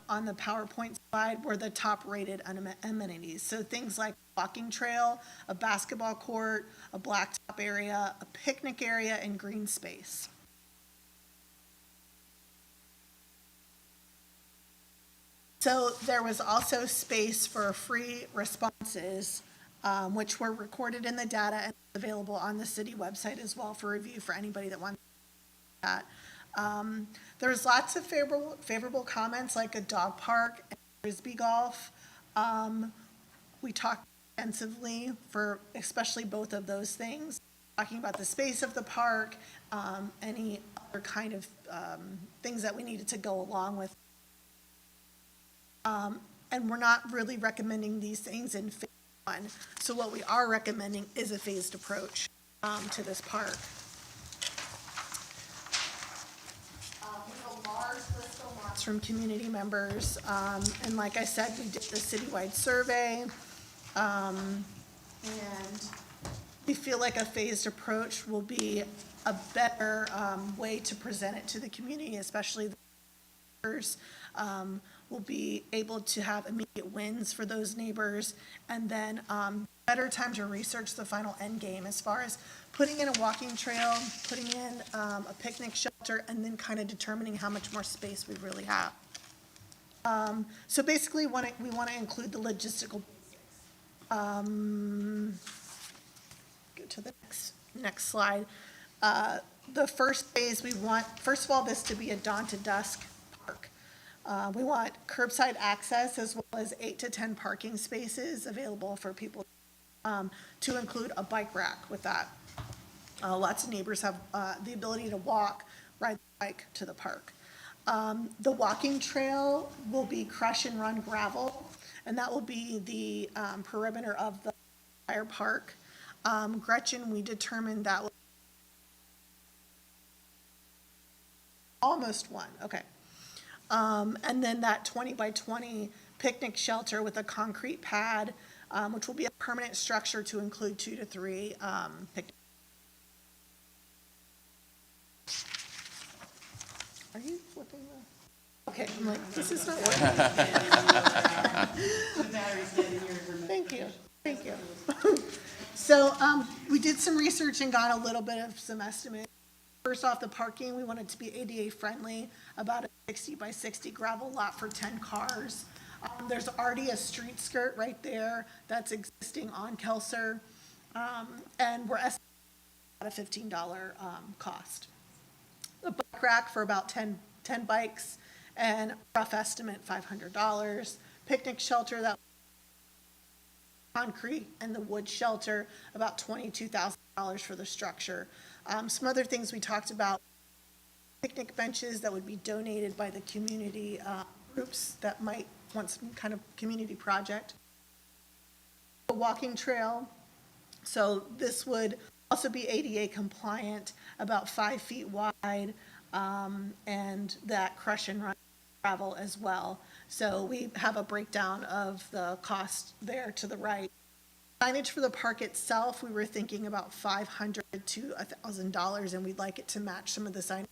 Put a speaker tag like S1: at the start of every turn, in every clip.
S1: on the PowerPoint slide were the top-rated amenities. So things like walking trail, a basketball court, a blacktop area, a picnic area, and green space. So there was also space for free responses, which were recorded in the data and available on the city website as well for review for anybody that wants that. There was lots of favorable comments like a dog park and frisbee golf. We talked extensively for especially both of those things, talking about the space of the park, any other kind of things that we needed to go along with. And we're not really recommending these things in phase one. So what we are recommending is a phased approach to this park. We have a large list of wants from community members. And like I said, we did the citywide survey. And we feel like a phased approach will be a better way to present it to the community, especially the neighbors. Will be able to have immediate wins for those neighbors, and then better time to research the final end game as far as putting in a walking trail, putting in a picnic shelter, and then kind of determining how much more space we really have. So basically, we want to include the logistical basics. Go to the next slide. The first phase, we want, first of all, this to be a dawn to dusk park. We want curbside access as well as 8 to 10 parking spaces available for people to include a bike rack with that. Lots of neighbors have the ability to walk, ride the bike to the park. The walking trail will be crush and run gravel, and that will be the perimeter of the entire park. Gretchen, we determined that was almost one, okay. And then that 20 by 20 picnic shelter with a concrete pad, which will be a permanent structure to include 2 to 3 picnic. Are you flipping the? Okay, I'm like, this is not working. Thank you, thank you. So we did some research and got a little bit of some estimates. First off, the parking, we want it to be ADA friendly, about a 60 by 60 gravel lot for 10 cars. There's already a street skirt right there that's existing on Kelser, and we're estimating about a $15 cost. A bike rack for about 10 bikes, and rough estimate $500. Picnic shelter, that concrete, and the wood shelter, about $22,000 for the structure. Some other things we talked about, picnic benches that would be donated by the community groups that might want some kind of community project. A walking trail, so this would also be ADA compliant, about 5 feet wide, and that crush and run gravel as well. So we have a breakdown of the cost there to the right. Signage for the park itself, we were thinking about $500 to $1,000, and we'd like it to match some of the signage.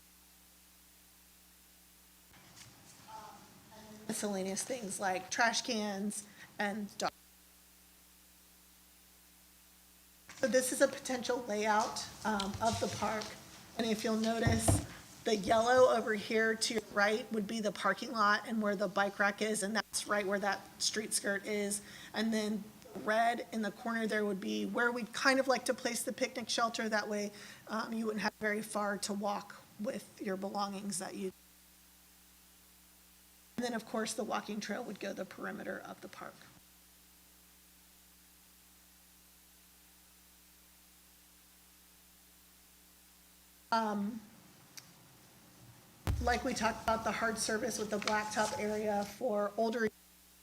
S1: Miscellaneous things like trash cans and dog. So this is a potential layout of the park, and if you'll notice, the yellow over here to your right would be the parking lot and where the bike rack is, and that's right where that street skirt is. And then red in the corner there would be where we'd kind of like to place the picnic shelter. That way you wouldn't have very far to walk with your belongings that you. And then, of course, the walking trail would go the perimeter of the park. Like we talked about, the hard surface with the blacktop area for older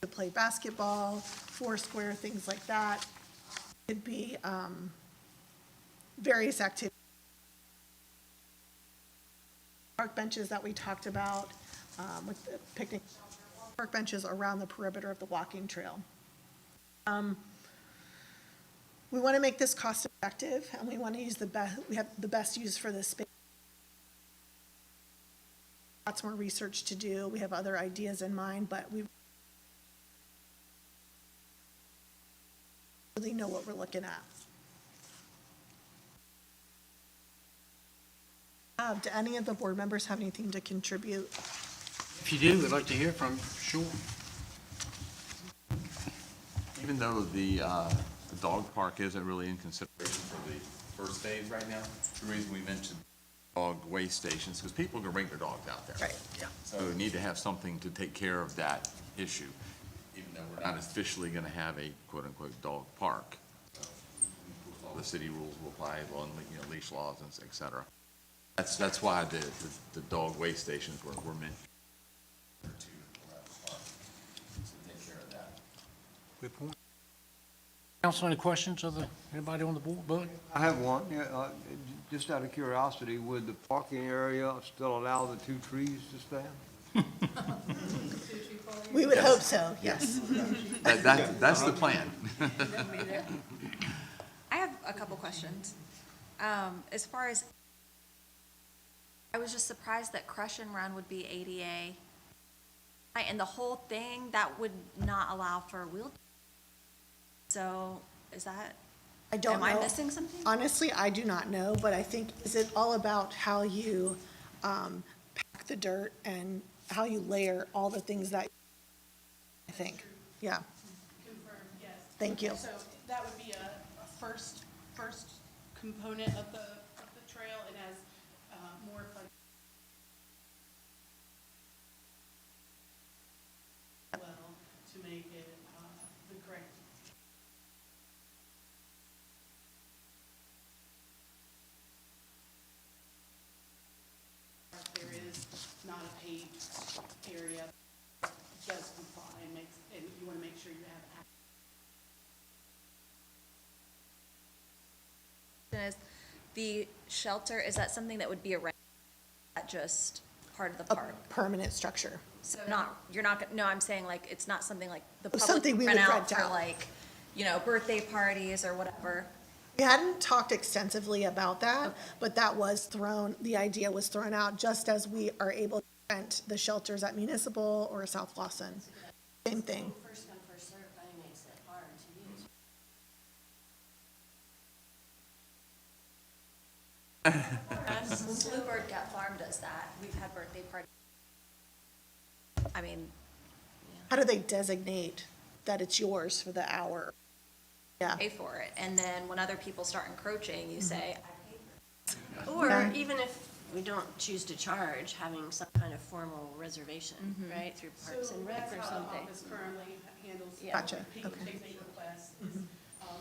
S1: to play basketball, foursquare, things like that. Could be various activities. Park benches that we talked about with the picnic park benches around the perimeter of the walking trail. We want to make this cost effective, and we want to use the best use for this space. lots more research to do. We have other ideas in mind, but we really know what we're looking at. Do any of the board members have anything to contribute?
S2: If you do, we'd like to hear from you. Sure.
S3: Even though the dog park isn't really in consideration for the first phase right now, the reason we mentioned dog waste stations, because people can bring their dogs out there.
S1: Right.
S2: Yeah.
S3: So we need to have something to take care of that issue, even though we're not officially going to have a quote-unquote dog park. So, all the city rules will apply, leash laws and et cetera. That's why the dog waste stations were meant to take care of that.
S2: Good point. Council, any questions of anybody on the board? Bud?
S4: I have one. Just out of curiosity, would the parking area still allow the 2 trees to stand?
S1: We would hope so, yes.
S3: That's the plan.
S5: I have a couple questions. As far as, I was just surprised that Crush and Run would be ADA. And the whole thing, that would not allow for wheelchairs. So is that,
S1: I don't know.
S5: am I missing something?
S1: Honestly, I do not know, but I think, is it all about how you pack the dirt and how you layer all the things that, I think, yeah.
S6: Confirmed, yes.
S1: Thank you.
S6: So that would be a first component of the trail. It has more fun. Well, to make it the correct. There is not a paved area, does comply and you want to make sure you have access.
S5: Is the shelter, is that something that would be around, not just part of the
S1: A
S5: park?
S1: permanent structure.
S5: So you're not, no, I'm saying like, it's not something like the public
S1: Something we
S5: rent
S1: would
S5: out
S1: rent
S5: for
S1: out.
S5: like, birthday parties or whatever.
S1: We hadn't talked extensively about that, but that was the idea was thrown out, just as we are able to rent the shelters at Municipal or South Lawson. Same thing.
S7: First come, first served, I think makes it hard to use.
S5: Bluebird Gap Farm does that. We've had birthday parties. I mean,
S1: How do they designate that it's yours for the hour? Yeah.
S5: pay for it. And then when other people start encroaching, you say, I paid for it.
S7: Or
S1: Yeah.
S7: even if we don't choose to charge, having some kind of formal reservation, right, through Parks and Rec or
S6: That's how the
S7: something.
S6: office currently handles.
S7: Yeah.
S1: Gotcha,
S6: People
S1: okay.
S6: take requests, is,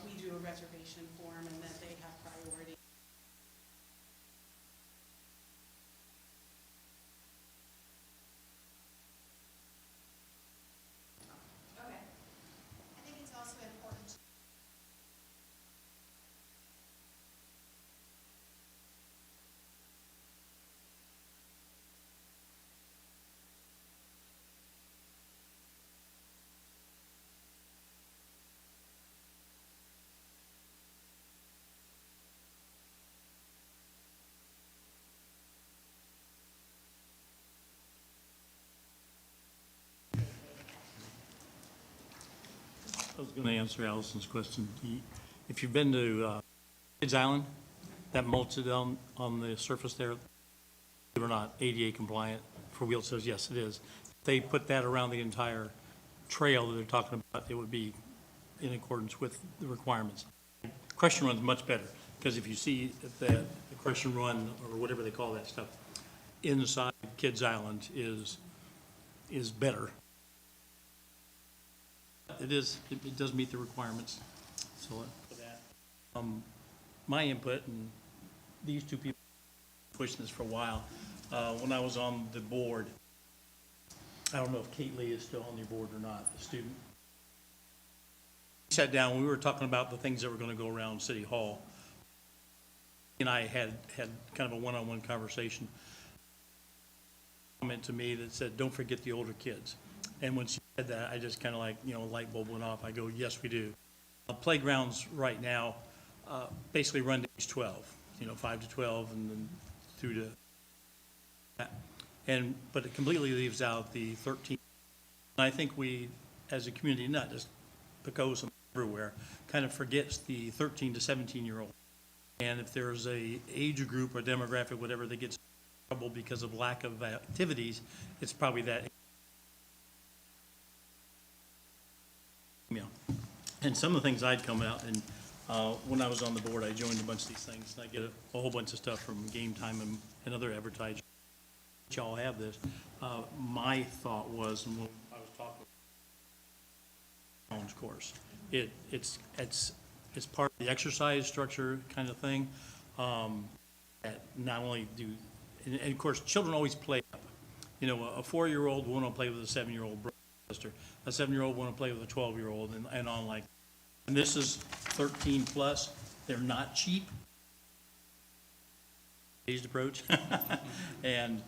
S6: we do a reservation form and that they have priority.
S8: I think it's also important.
S9: I was going to answer Allison's question. If you've been to Kids Island, that mulch on the surface there, they were not ADA compliant for wheelchairs. Yes, it is. If they put that around the entire trail that they're talking about, it would be in accordance with the requirements. Question Run's much better, because if you see the Question Run, or whatever they call that stuff, inside Kids Island is better. It does meet the requirements, so for that. My input, and these two people pushing this for a while, when I was on the board, I don't know if Kate Lee is still on your board or not, the student. We sat down, we were talking about the things that were gonna go around City Hall. And I had kind of a one-on-one conversation. Comment to me that said, don't forget the older kids. And when she said that, I just kind of like, light bulb went off. I go, yes, we do. Playgrounds right now basically run to age 12, 5 to 12 and then through to that. but it completely leaves out the 13. And I think we, as a community, not just Poquoson, everywhere, kind of forgets the 13 to 17-year-old. And if there's a age group or demographic, whatever, that gets in trouble because of lack of activities, it's probably that. Yeah. And some of the things I'd come out, and when I was on the board, I joined a bunch of these things, and I get a whole bunch of stuff from Game Time and other advertisers. Y'all have this. My thought was, and when I was talking challenge course, it's part of the exercise structure kind of thing. That not only do, and of course, children always play up. You know, a 4-year-old will want to play with a 7-year-old brother, sister. A 7-year-old want to play with a 12-year-old, and on like. And this is 13 plus. They're not cheap. Phased approach. And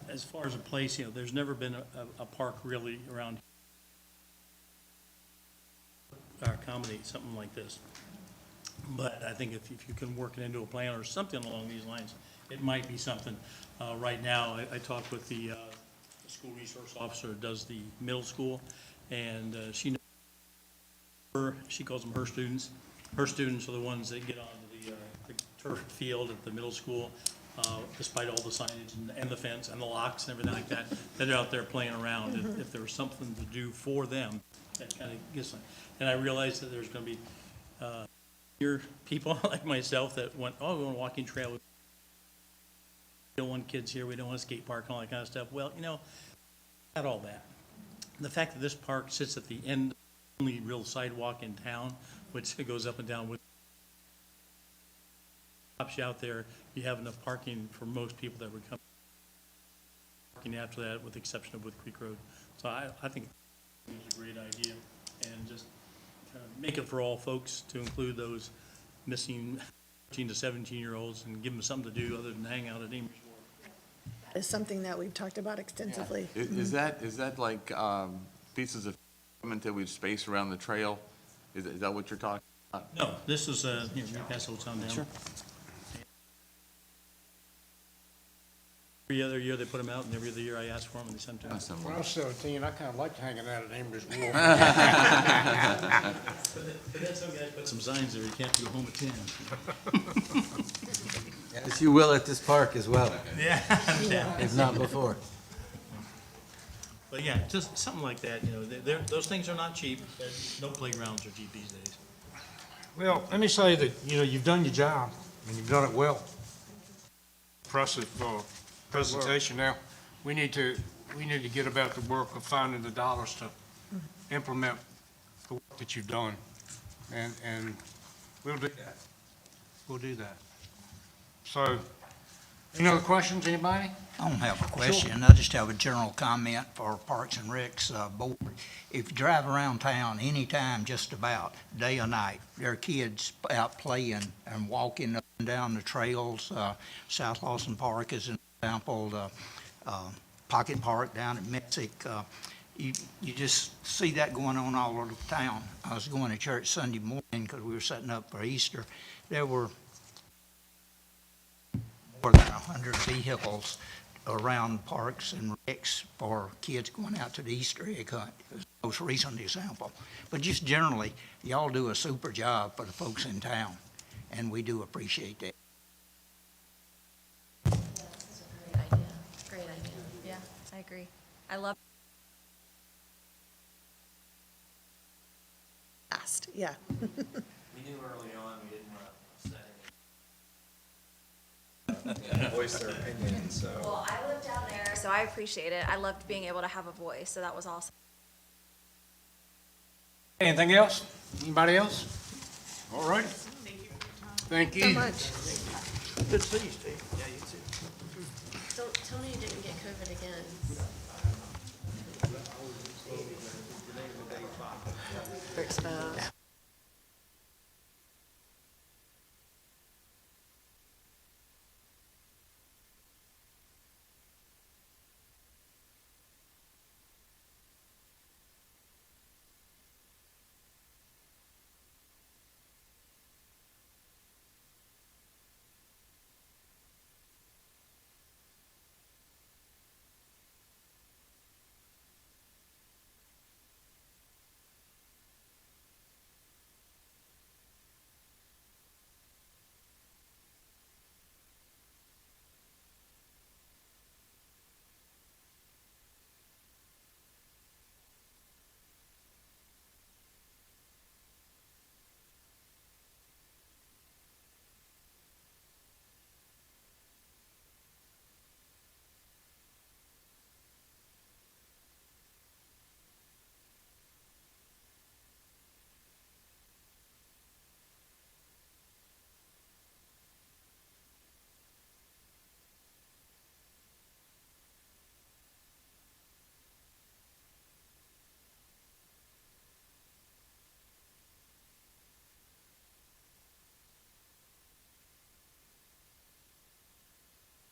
S9: as far as a place, you know, there's never been a park really around or accommodate something like this. But I think if you can work it into a plan or something along these lines, it might be something. Right now, I talked with the school resource officer who does the middle school, and she calls them her students. Her students are the ones that get onto the turf field at the middle school, despite all the signage and the fence and the locks and everything like that. They're out there playing around. If there was something to do for them, that kind of gets them. And I realized that there's going to be your people like myself that went, we want a walking trail. We don't want kids here. We don't want a skate park and all that kind of stuff. Well, you know, not all that. The fact that this park sits at the end, only real sidewalk in town, which it goes up and down with, stops you out there. You have enough parking for most people that would come. Parking after that, with the exception of Wood Creek Road. So I think it's a great idea, and just make it for all folks to include those missing 13 to 17-year-olds and give them something to do other than hang out at Ames Wharf.
S1: Is something that we've talked about extensively.
S3: Is that like pieces of equipment that we'd space around the trail? Is that what you're talking about?
S9: No, this is, here, you pass those on down. Sure. Every other year they put them out, and every other year I ask for them, and they send them to me.
S3: Somewhere.
S2: When I was 17, I kind of liked hanging out at Ames Wharf.
S9: But then some guys put some signs there, you can't go home at 10.
S8: Yes, you will at this park as well,
S9: Yeah.
S8: if not before.
S9: But yeah, just something like that, you know, those things are not cheap, and no playgrounds are cheap these days.
S2: Well, let me say that, you know, you've done your job, and you've done it well. Impressive presentation. Now, we need to get about the work of finding the dollars to implement the work that you've done. And we'll do that. We'll do that. So, any other questions, anybody?
S10: I don't have a question. I just have a general comment for Parks and Rec's board. If you drive around town anytime, just about, day or night, there are kids out playing and walking up and down the trails. South Lawson Park is an example, Pocket Park down at Messick. You just see that going on all over town. I was going to church Sunday morning because we were setting up for Easter. There were more than 100 vehicles around parks and recs for kids going out to the Easter egg hunt. It was the most recent example. But just generally, y'all do a super job for the folks in town, and we do appreciate that.
S5: That's a great idea. Great idea. Yeah, I agree. I love.
S1: Fast, yeah.
S8: We knew early on we didn't want to voice their opinion, so.
S5: Well, I lived down there, so I appreciate it. I loved being able to have a voice, so that was awesome.
S2: Anything else? Anybody else? All right.
S6: Thank you for your time.
S2: Thank you.
S1: So much.
S2: Good to see you, Steve.